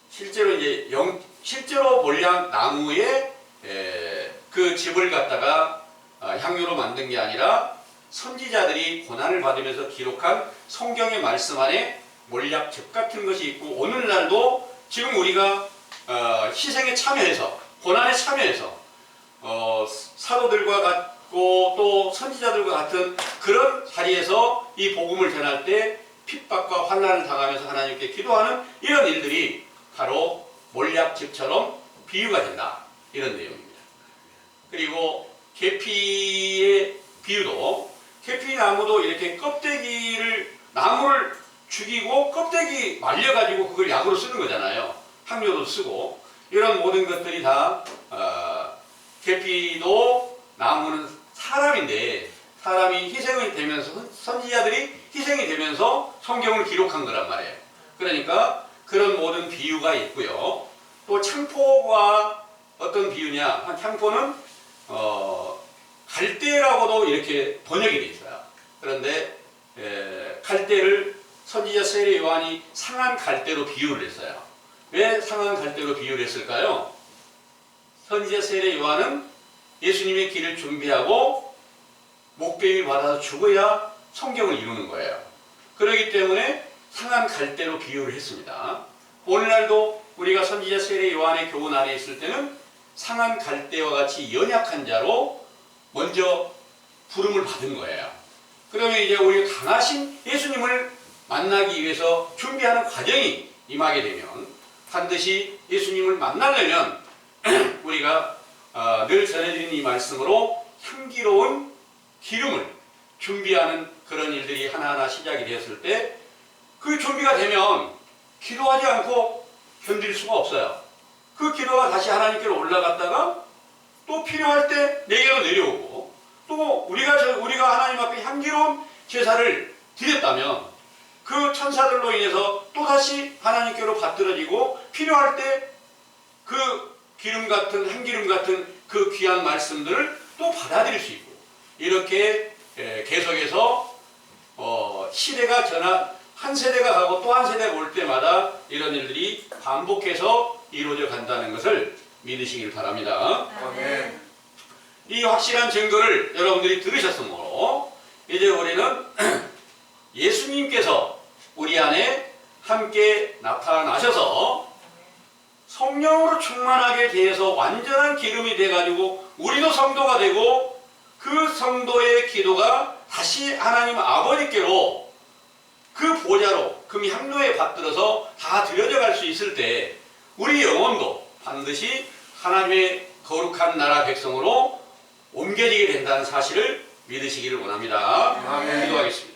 실제로 이제 실제로 몰약 나무에 그 즙을 갖다가 향유로 만든 게 아니라 선지자들이 고난을 받으면서 기록한 성경의 말씀 안에 몰약즙 같은 것이 있고 오늘날도 지금 우리가 희생에 참여해서 고난에 참여해서 사도들과 같고 또 선지자들과 같은 그런 자리에서 이 복음을 전할 때 핍박과 환난을 당하면서 하나님께 기도하는 이런 일들이 바로 몰약즙처럼 비유가 된다. 이런 내용입니다. 그리고 계피의 비유도 계피 나무도 이렇게 껍데기를 나무를 죽이고 껍데기 말려가지고 그걸 약으로 쓰는 거잖아요. 향료도 쓰고 이런 모든 것들이 다 계피도 나무는 사람인데 사람이 희생이 되면서 선지자들이 희생이 되면서 성경을 기록한 거란 말이에요. 그러니까 그런 모든 비유가 있고요. 또 창포가 어떤 비유냐? 창포는 갈대라고도 이렇게 번역이 돼 있어요. 그런데 갈대를 선지자 세례 요한이 상한 갈대로 비유를 했어요. 왜 상한 갈대로 비유를 했을까요? 선지자 세례 요한은 예수님의 길을 준비하고 목베임을 받아서 죽어야 성경을 이루는 거예요. 그렇기 때문에 상한 갈대로 비유를 했습니다. 오늘날도 우리가 선지자 세례 요한의 교훈 안에 있을 때는 상한 갈대와 같이 연약한 자로 먼저 부름을 받은 거예요. 그러면 이제 우리가 강하신 예수님을 만나기 위해서 준비하는 과정이 임하게 되면 반드시 예수님을 만나려면 우리가 늘 전해드린 이 말씀으로 향기로운 기름을 준비하는 그런 일들이 하나하나 시작이 되었을 때 그 준비가 되면 기도하지 않고 견딜 수가 없어요. 그 기도가 다시 하나님께로 올라갔다가 또 필요할 때 내게로 내려오고 또 우리가 하나님 앞에 향기로운 제사를 드렸다면 그 천사들로 인해서 또다시 하나님께로 받들어지고 필요할 때 그 기름 같은 한기름 같은 그 귀한 말씀들을 또 받아들일 수 있고 이렇게 계속해서 시대가 한 세대가 가고 또 한 세대가 올 때마다 이런 일들이 반복해서 이루어져 간다는 것을 믿으시길 바랍니다. 아멘. 이 확실한 증거를 여러분들이 들으셨으므로 이제 우리는 예수님께서 우리 안에 함께 나타나셔서 성령으로 충만하게 되어서 완전한 기름이 돼가지고 우리도 성도가 되고 그 성도의 기도가 다시 하나님 아버지께로 그 보좌로 금 향로에 받들어서 다 드려져 갈 수 있을 때 우리 영혼도 반드시 하나님의 거룩한 나라 백성으로 옮겨지게 된다는 사실을 믿으시기를 원합니다. 아멘. 기도하겠습니다.